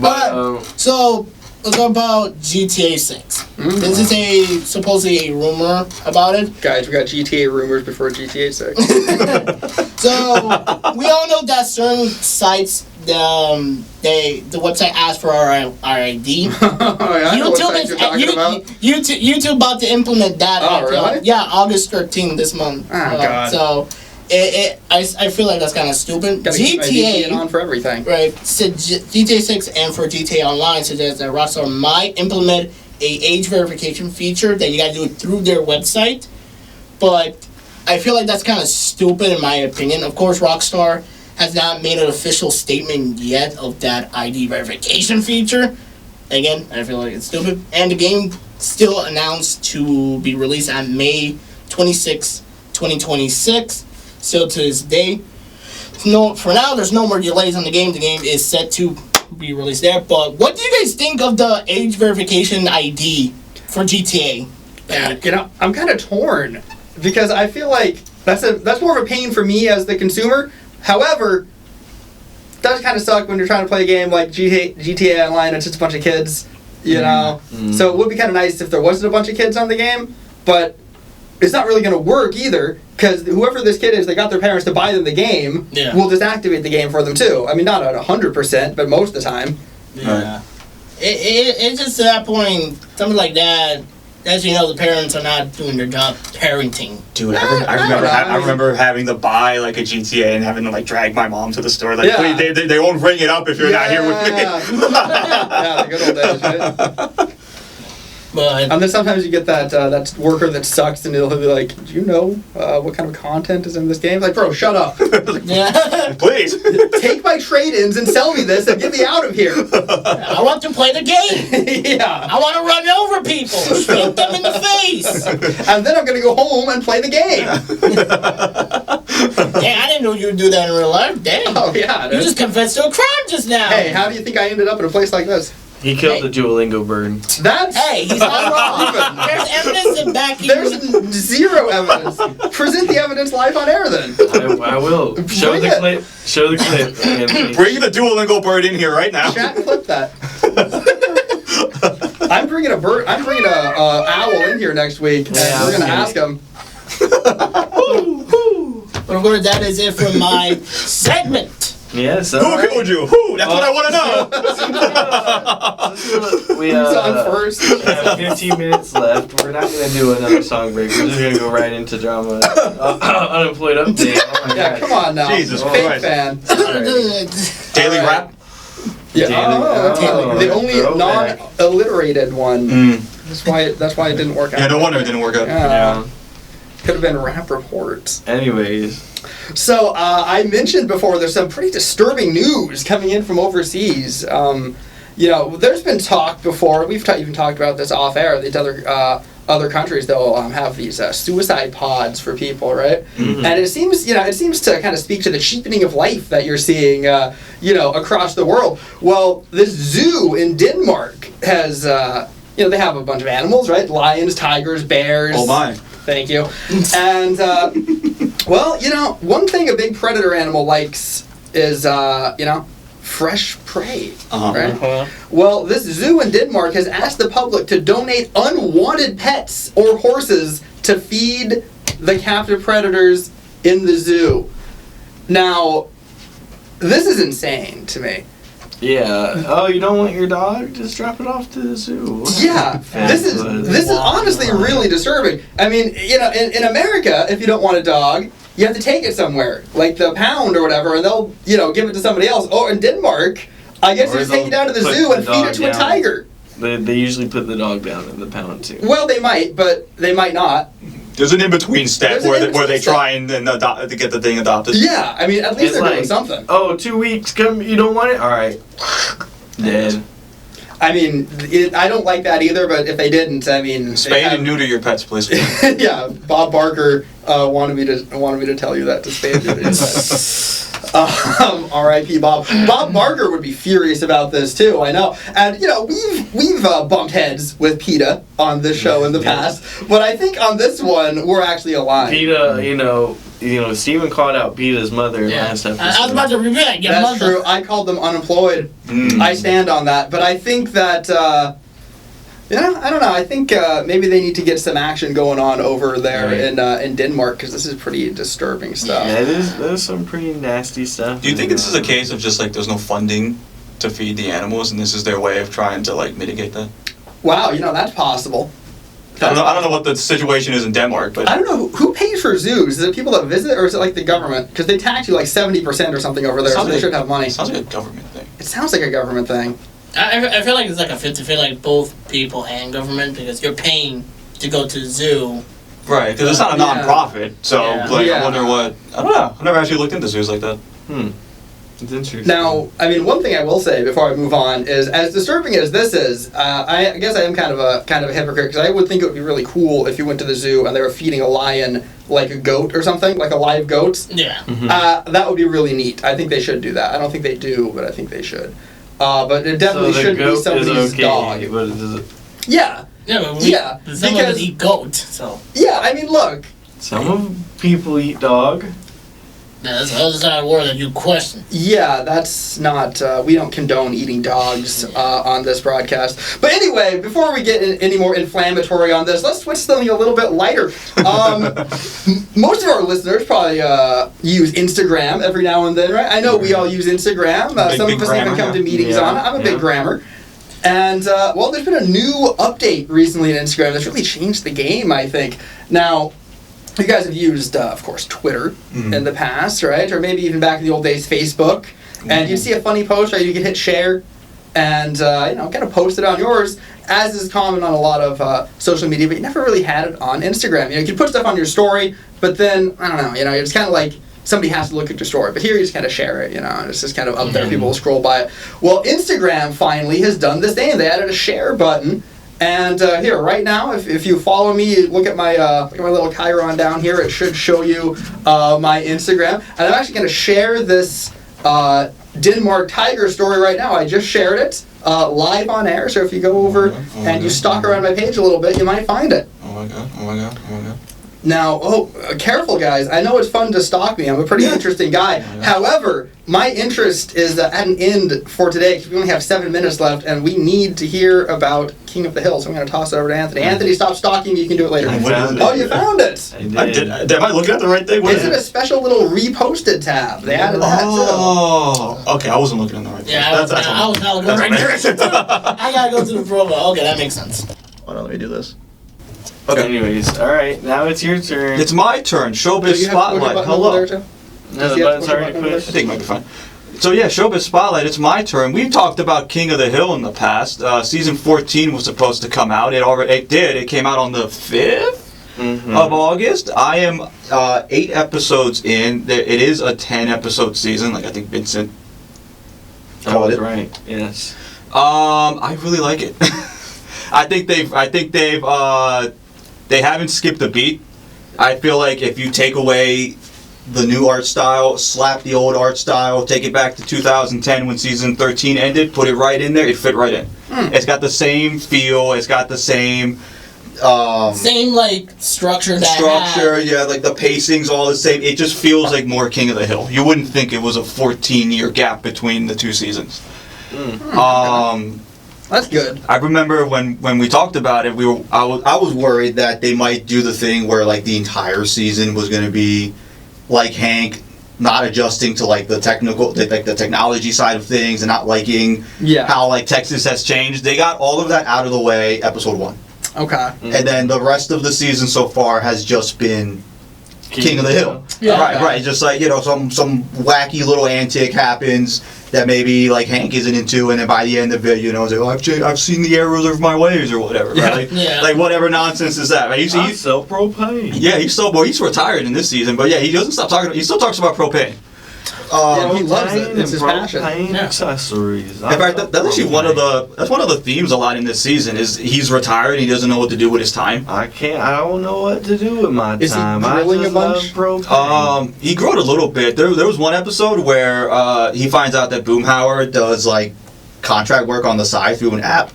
But, So, let's talk about GTA 6. Mm-hmm. This is supposedly a rumor about it. Guys, we got GTA rumors before GTA 6. So, we all know that certain sites, the website asks for our ID. Oh, yeah, I know what sites you're talking about. YouTube about to implement that. Oh, really? Yeah, August 13th this month. Oh, God. So, I feel like that's kind of stupid. Gotta keep my GTA VPN on for everything. Right. So GTA 6 and for GTA Online suggests that Rockstar might implement a age verification feature that you gotta do it through their website. But I feel like that's kind of stupid in my opinion. Of course, Rockstar has not made an official statement yet of that ID verification feature. Again, I feel like it's stupid. And the game still announced to be released on May 26, 2026. Still to this day. For now, there's no more delays on the game. The game is set to be released there. But what do you guys think of the age verification ID for GTA? Yeah, I'm kind of torn because I feel like that's more of a pain for me as the consumer. However, it does kind of suck when you're trying to play a game like GTA Online and it's just a bunch of kids, you know. So it would be kind of nice if there wasn't a bunch of kids on the game, but it's not really going to work either because whoever this kid is, they got their parents to buy them the game. Yeah. Will just activate the game for them too. I mean, not at 100%, but most of the time. Yeah. It's just at that point, something like that. As you know, the parents are not doing their job parenting. Dude, I remember having to buy like a GTA and having to like drag my mom to the store. Like, Yeah. please, they won't ring it up if you're not here with me. Yeah, the good old days, right? But And then sometimes you get that worker that sucks and he'll be like, do you know what kind of content is in this game? Like, bro, shut up. yeah, Please. Take my trade-ins and sell me this and get me out of here. I want to play the game. Yeah. I want to run over people, shoot them in the face. And then I'm going to go home and play the game. Yeah, I didn't know you would do that in real life. Damn. Oh, yeah. You dude. just confessed to a crime just now. Hey, how do you think I ended up in a place like this? He killed the Duolingo bird. That's... Hey, he's not wrong. There's evidence to back you. There's zero evidence. Present the evidence live on air, then. I will. Show Bring the it. clip. Show the clip. Anthony. Bring the Duolingo bird in here right now. Chat, clip that. I'm bringing a bird. I'm bringing a owl in here next week, and Yeah, we're gonna okay. ask him. But of course, that is it for my segment. Yes. Who killed you? Who? That's what I want to know. We Who's on first? have 15 minutes left. We're not going to do another song break. We're just going to go right into drama. Unemployed update. Oh my Yeah, God. come on now. Jesus Fake Christ. fan. Daily All right. rap. Yeah. Daily- The only throwback. non-alliterated one. Mm. That's why it didn't work out. Yeah, no wonder it didn't work out. Yeah. Could have been rap reports. Anyways. So I mentioned before there's some pretty disturbing news coming in from overseas. There's been talk before. We've even talked about this off air. These other countries they'll have these suicide pods for people, right? Mm-hmm. And it seems to kind of speak to the cheapening of life that you're seeing across the world. Well, this zoo in Denmark has they have a bunch of animals, right? Lions, tigers, bears. Oh my. Thank you. And, one thing a big predator animal likes is, fresh prey. Uh-huh. Right? Well, this zoo in Denmark has asked the public to donate unwanted pets or horses to feed the captive predators in the zoo. Now, this is insane to me. Yeah. Oh, you don't want your dog? Just drop it off to the zoo. Yeah, this is honestly really disturbing. I mean, in America, if you don't want a dog, you have to take it somewhere, like the pound or whatever, and they'll give it to somebody else. Or in Denmark, I guess you just take it down to the zoo and feed it to a tiger. They usually put the dog down in the pound too. Well, they might, but they might not. There's an in-between step where they try and then to get the thing adopted. Yeah, I mean, at least they're doing something. Oh, 2 weeks, come, you don't want it? All right. Dead. I mean, I don't like that either, but if they didn't, I mean... Spay and neuter your pets, please. Yeah, Bob Barker wanted me to tell you that, to spay and neuter your pets. R.I.P. Bob. Bob Barker would be furious about this too, I know. And, we've bumped heads with PETA on this show in the past, but I think on this one, we're actually aligned. PETA, Steven called out PETA's mother last episode. I was about to reveal it. That's true. I called them unemployed. I stand on that. But I think that, I don't know. I think maybe they need to get some action going on over there in Denmark, because this is pretty disturbing stuff. Yeah, there's some pretty nasty stuff. Do you think this is a case of just like there's no funding to feed the animals, and this is their way of trying to like mitigate that? Wow, that's possible. I don't know what the situation is in Denmark, but I don't know who pays for zoos. Is it people that visit, or is it like the government? Because they tax you like 70% or something over there, so they should have money. It sounds like a government thing. It sounds like a government thing. I feel like it's like a 50-50, like both people and government, because you're paying to go to the zoo. Right, because it's not a non-profit, so I wonder what... I don't know. I've never actually looked into zoos like that. It's interesting. Now, I mean, one thing I will say before I move on is, as disturbing as this is, I guess I am kind of a hypocrite, because I would think it would be really cool if you went to the zoo and they were feeding a lion like a goat or something, like a live goat. Yeah. That would be really neat. I think they should do that. I don't think they do, but I think they should. But it definitely should be somebody's dog. But does it... Yeah. Yeah, but someone eat goat, so... Yeah, I mean, look. Some people eat dog. That's the other side of the word that you question. Yeah, that's not... we don't condone eating dogs on this broadcast. But anyway, before we get any more inflammatory on this, let's switch to something a little bit lighter. Most of our listeners probably use Instagram every now and then, right? I know we all use Instagram. Some of us even come to meetings on it. I'm a big grammer. And, there's been a new update recently on Instagram that's really changed the game, I think. Now... You guys have used, of course, Twitter in the past, right? Or maybe even back in the old days, Facebook. And you'd see a funny post, right? You could hit share and, kind of post it on yours, as is common on a lot of social media, but you never really had it on Instagram. You could put stuff on your story, but then, I don't know, it's kind of like somebody has to look at your story. But here you just kind of share it, and it's just kind of up there. People will scroll by it. Well, Instagram finally has done the same. They added a share button. And here, right now, if you follow me, look at my little chyron down here. It should show you my Instagram. And I'm actually going to share this Denmark tiger story right now. I just shared it live on air. So if you go over and you stalk around my page a little bit, you might find it. Oh my god. Now, careful, guys. I know it's fun to stalk me. I'm a pretty interesting guy. However, my interest is at an end for today, because we only have 7 minutes left, and we need to hear about King of the Hill. So I'm going to toss it over to Anthony. Anthony, stop stalking me. You can do it later. I found it. Oh, you found it. I did. Am I looking at the right thing? It's in a special little reposted tab. They added that, too. Oh, okay. I wasn't looking at the right thing. Yeah, I was not looking at the right direction, too. I got to go to the profile. Okay, that makes sense. Hold on, let me do this. Okay. Anyways, all right. Now it's your turn. It's my turn. Showbiz Spotlight. Hello. No, the button's already pushed. I think it might be fine. So yeah, Showbiz Spotlight, it's my turn. We've talked about King of the Hill in the past. Season 14 was supposed to come out. It did. It came out on the 5th of August. I am 8 episodes in. It is a 10-episode season, like I think Vincent called it. Right, yes. I really like it. I think they haven't skipped a beat. I feel like if you take away the new art style, slap the old art style, take it back to 2010 when season 13 ended, put it right in there, it fit right in. It's got the same feel, it's got the same... same, like, structure, yeah, like the pacing's all the same. It just feels like more King of the Hill. You wouldn't think it was a 14-year gap between the two seasons. That's good. I remember when we talked about it, I was worried that they might do the thing where like the entire season was going to be like Hank not adjusting to like the technology side of things and not liking how like Texas has changed. They got all of that out of the way episode 1. Okay. Mm-hmm. And then the rest of the season so far has just been King of the Hill. Yeah. Right. Just like, some wacky little antic happens that maybe like Hank isn't into, and then by the end of it, it's like, I've seen the errors of my ways or whatever. Right? Like whatever nonsense is that. Right? I sell propane. Yeah, he's retired in this season, but yeah, he doesn't stop talking. He still talks about propane. He loves it. It's his passion. Accessories. In fact, that's actually one of the themes a lot in this season is he's retired and he doesn't know what to do with his time. I don't know what to do with my time. Is he grilling a bunch? He growed a little bit. There was one episode where he finds out that Boomhauer does like contract work on the side through an app,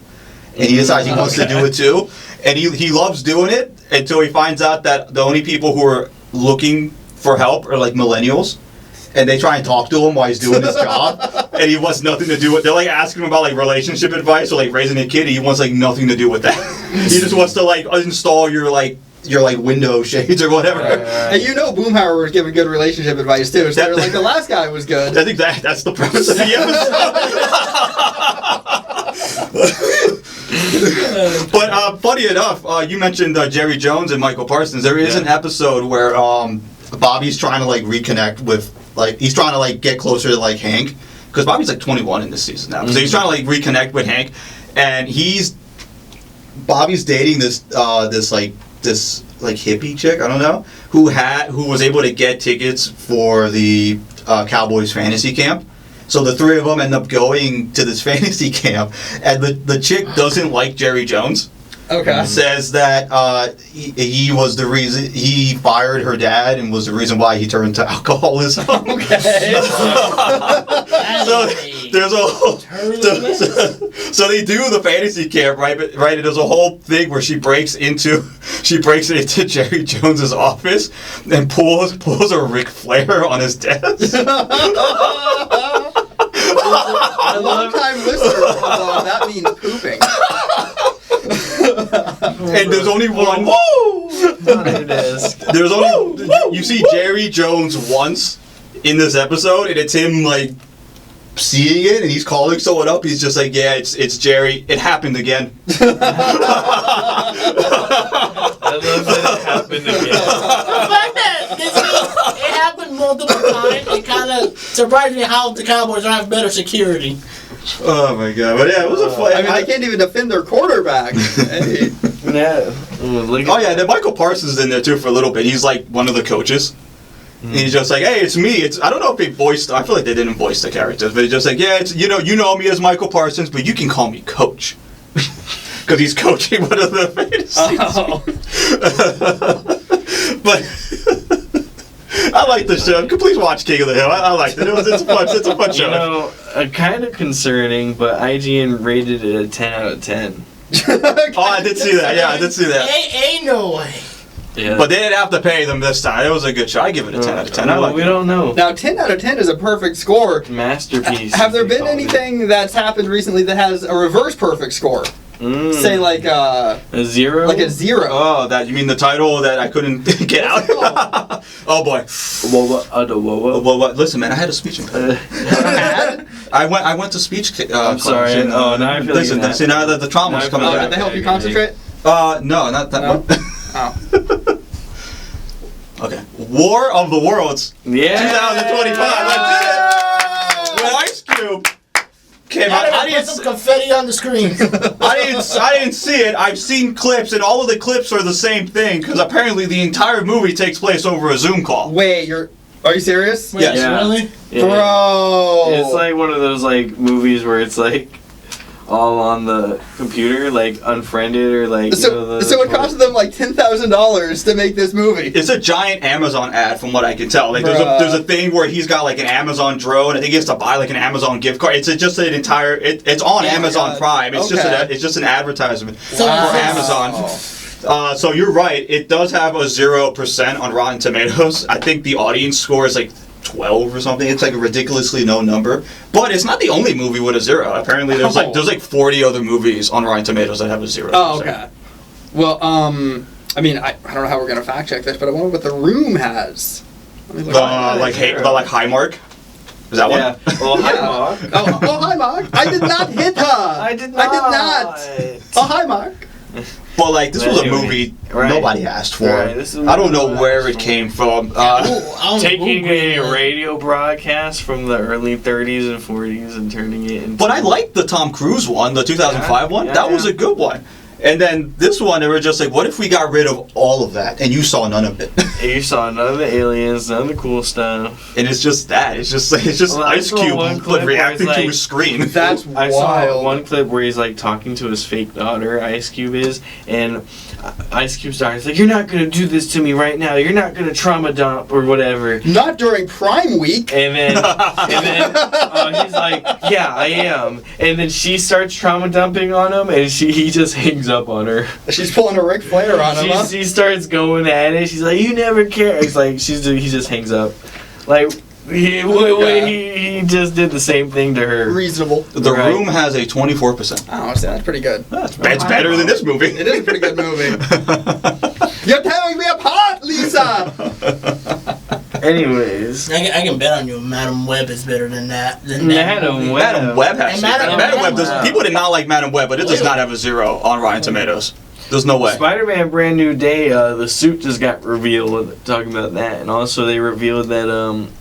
and he decides he wants to do it too, and he loves doing it until he finds out that the only people who are looking for help are like millennials. And they try and talk to him while he's doing his job, and he wants nothing to do with. They're like asking him about like relationship advice or like raising a kid. And he wants like nothing to do with that. He just wants to like install your window shades or whatever. And Boomhauer was giving good relationship advice too. So they're like, the last guy was good. I think that's the premise of the episode. But funny enough, you mentioned Jerry Jones and Michael Parsons. There is an episode where Bobby's trying to like reconnect with. Like, he's trying to, like, get closer to, like, Hank. Because Bobby's, like, 21 in this season now. Mm-hmm. So he's trying to, like, reconnect with Hank. And Bobby's dating this hippie chick, I don't know, who was able to get tickets for the Cowboys fantasy camp. So the three of them end up going to this fantasy camp. And the chick doesn't like Jerry Jones. Okay. Says that he was the reason he fired her dad and was the reason why he turned to alcoholism. Okay. So there's so they do the fantasy camp, right? But there's a whole thing where she breaks into Jerry Jones's office and pulls a Ric Flair on his desk. A long-time listener, although that means pooping. And there's only one. There's only you see Jerry Jones once in this episode, and it's him like seeing it, and he's calling someone up. He's just like, "Yeah, it's Jerry. It happened again." I love that it happened again. The fact that it happened multiple times, it kind of surprised me how the Cowboys don't have better security. Oh my god! But yeah, it was a fun. I mean, they can't even defend their quarterback. Hey. Yeah. Then Michael Parsons is in there too for a little bit. He's like one of the coaches. And he's just like, hey, it's me. I don't know if they voiced. I feel like they didn't voice the characters, but he's just like, yeah, it's you know me as Michael Parsons, but you can call me Coach, because he's coaching one of the fantasy teams. But I like the show. Please watch King of the Hill. I liked it. It's a fun show. Kind of concerning, but IGN rated it a 10 out of 10. Oh, I did see that. Yeah, I did see that. Ain't no way. Yeah. But they didn't have to pay them this time. It was a good show. I give it a 10 out of 10. We don't know. Now, 10 out of 10 is a perfect score. Masterpiece. Have there been anything that's happened recently that has a reverse perfect score? Say like a 0? Like a 0. Oh, that you mean the title that I couldn't get out? Oh boy. Well, listen, man, I had a speech impediment. I went to speech. I'm sorry. And, now I feel listen. See, now that the trauma's coming back. Did they help you concentrate? No, not that one. Oh. Okay. War of the Worlds. Yeah. 2025. I did it. With Ice Cube. Came out. I didn't put some confetti on the screen. I didn't see it. I've seen clips, and all of the clips are the same thing because apparently the entire movie takes place over a Zoom call. Wait, are you serious? Yes. Yeah. Really? Yeah. Bro. It's like one of those like movies where it's like all on the computer, like unfriended or like. So it costed them like $10,000 to make this movie. It's a giant Amazon ad, from what I can tell. Like there's a thing where he's got like an Amazon drone. I think he has to buy like an Amazon gift card. It's just an entire. It's on Amazon Prime. It's just an advertisement for Amazon. So you're right. It does have a 0% on Rotten Tomatoes. I think the audience score is like 12 or something. It's like a ridiculously low number. But it's not the only movie with a 0. Apparently, there's like 40 other movies on Rotten Tomatoes that have a 0. Oh, okay. Well, I mean, I don't know how we're gonna fact check this, but I wonder what The Room has. Let me look Like High Mark. Is that one? Yeah. Well, hi, Mark. Oh, hi, Mark. I did not hit her. I did not. Oh, hi, Mark. Well, like, this was a Anyway, movie right. nobody asked for. Right, this is a I don't know movie where it nobody came from. Taking a radio broadcast from the early 30s and 40s and turning it into... But I liked the Tom Cruise one, the 2005 one. Yeah, That was a good one. And then this one, they were just like, what if we got rid of all of that? And you saw none of it. You saw none of the aliens, none of the cool stuff. And it's just that. It's just Well, I Ice saw Cube one clip reacting where to it's his screen. That's I saw wild. one clip where he's like talking to his fake daughter, Ice Cube is, and Ice Cube's daughter's like, "You're not gonna do this to me right now. You're not gonna trauma dump or whatever." Not during Prime Week. And then he's like, "Yeah, I am." And then she starts trauma dumping on him, and he just hangs up on her. She's pulling a Ric Flair on him. Huh? She starts going at it. She's like, "You never care." It's like he just hangs up. Like he just did the same thing to her. Reasonable. The Right. Room has a 24%. Oh, so that's pretty good. It's better than this movie. It is a pretty good movie. You're tearing me apart, Lisa. Anyways, I can bet on you. Madam Web is better than that. Madam Web. Madam Web has Madam Web does. Web. People did not like Madam Web, but it does not have a 0 on Rotten Tomatoes. There's no way. Spider-Man Brand New Day, the suit just got revealed, talking about that, and also they revealed that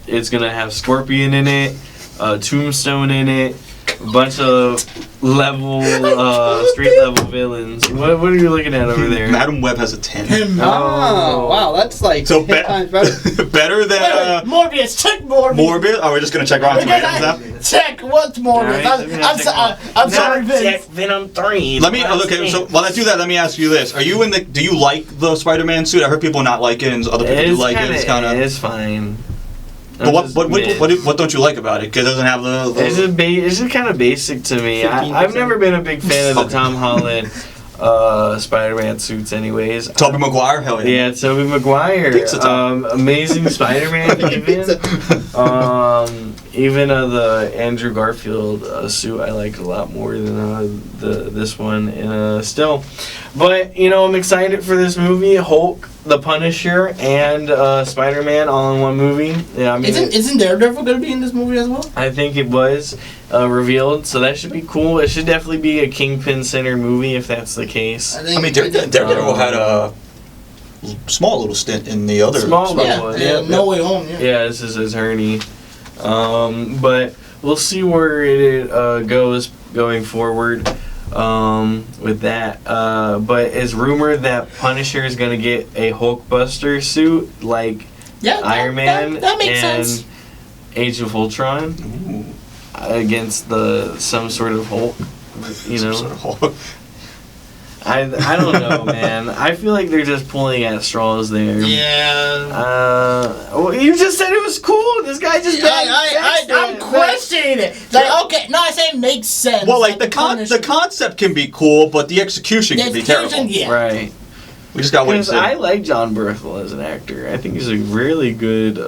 it's gonna have Scorpion in it, Tombstone in it, a bunch of street level villains. What are you looking at over there? Madam Web has a 10. Oh, wow, that's like So 10 times better. better than Morbius, check Morbius. Morbid. Oh, we're just gonna check Rotten Tomatoes now. Check what's Morbius. I'm sorry, Vince. Venom 3. Let me. Okay, so while I do that, let me ask you this: Are you in the? Do you like the Spider-Man suit? I heard people not like it, and other people do like it. It's kind of. It's fine. But what don't you like about it? Because it doesn't have the. It's just kind of basic to me. I've never been a big fan of the Tom Holland Spider-Man suits anyways. Tobey Maguire? Hell yeah. Yeah, Tobey Maguire. Pizza time. Amazing Spider-Man even the Andrew Garfield suit I like a lot more than this one. And still, but I'm excited for this movie. Hulk, the Punisher, and Spider-Man all in one movie. Yeah, I mean, Isn't Daredevil gonna be in this movie as well? I think it was revealed, so that should be cool. It should definitely be a Kingpin-centered movie if that's the case. I mean, Daredevil had a small little stint in the other. Small Yeah, one. No Way Home. Yeah. Yeah, this is his Ernie. But we'll see where it goes going forward with that. But it's rumored that Punisher is going to get a Hulkbuster suit like Iron Man That makes and sense. Age of Ultron against some sort of Hulk. I don't know, man. I feel like they're just pulling at straws there. Yeah. Well, you just said it was cool. This guy just I'm questioning it. Like, okay, no, I say it makes sense. Well, like the concept can be cool, but the execution can be terrible. Yeah. Right. We just got to wait and Because see. I like John Berthel as an actor. I think he's a really good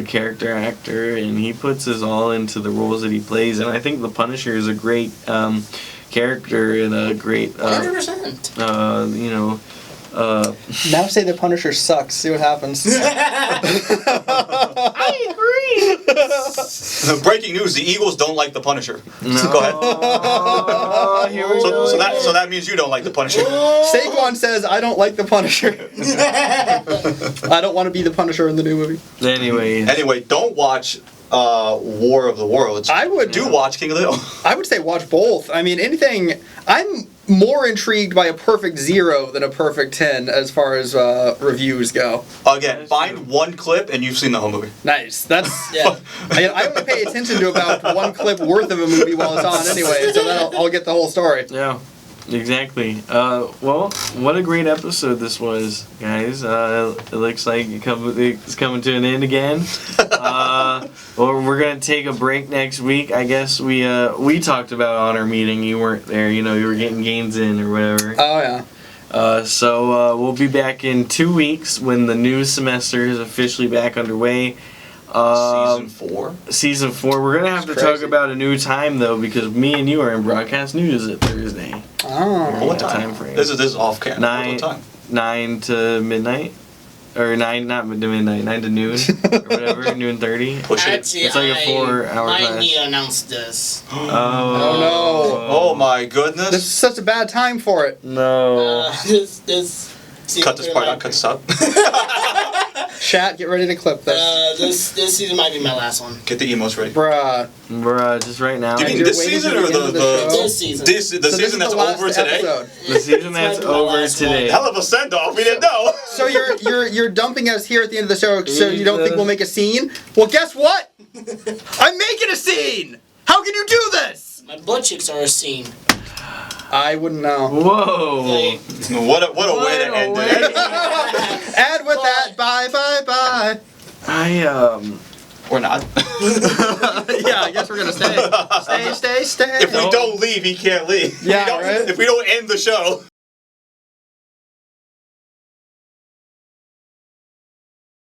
character actor, and he puts his all into the roles that he plays. And I think the Punisher is a great character and a great 100%. Now say the Punisher sucks. See what happens. I agree. Breaking news: the Eagles don't like the Punisher. No. Go ahead. Here we go. So that means you don't like the Punisher. Saquon says, I don't like the Punisher. I don't want to be the Punisher in the new movie. Anyway, don't watch War of the Worlds. I would do watch King of the Hill. I would say watch both. I mean, anything. I'm more intrigued by a perfect 0 than a perfect 10 as far as reviews go. Again, find one clip and you've seen the whole movie. Nice. That's yeah. I only pay attention to about one clip worth of a movie while it's on anyway, so then I'll get the whole story. Yeah. Exactly. Well, what a great episode this was, guys. It looks like it's coming to an end again. Well, we're gonna take a break next week. I guess we talked about on our meeting. You weren't there. You were getting gains in or whatever. Oh yeah. So we'll be back in 2 weeks when the new semester is officially back underway. Season 4. Season 4. We're gonna have to That's talk crazy. about a new time though, because me and you are in broadcast news at Thursday. Oh. What Yeah, time? time frame. This is off camera. Nine. What time? 9 to midnight, or 9 not to midnight, 9 to noon or whatever, noon 30. Push it. Actually, It's like a 4-hour might class. need to announce this. Oh, Oh my goodness. This is such a bad time for it. No. This. Cut this part out. Cut this out. Chat, get ready to clip this. This season might be my last one. Get the emos ready. Bruh. Bruh, just right now. Do you mean You're this waiting season till or the end of the show? This season. the So this season is that's the last over today? episode. The season that's This might be my over last one. today. Hell of a send off. We didn't know. So you're dumping us here at the end of the show so you don't think Jesus. we'll make a scene? Well, guess what? I'm making a scene! How can you do this? My butt cheeks are a scene. I wouldn't know. Whoa. Like, What a way to end it. And with that, bye. Or not. Yeah, I guess we're gonna stay. Stay. If we don't leave, he can't leave. Yeah, right? If we don't end the show.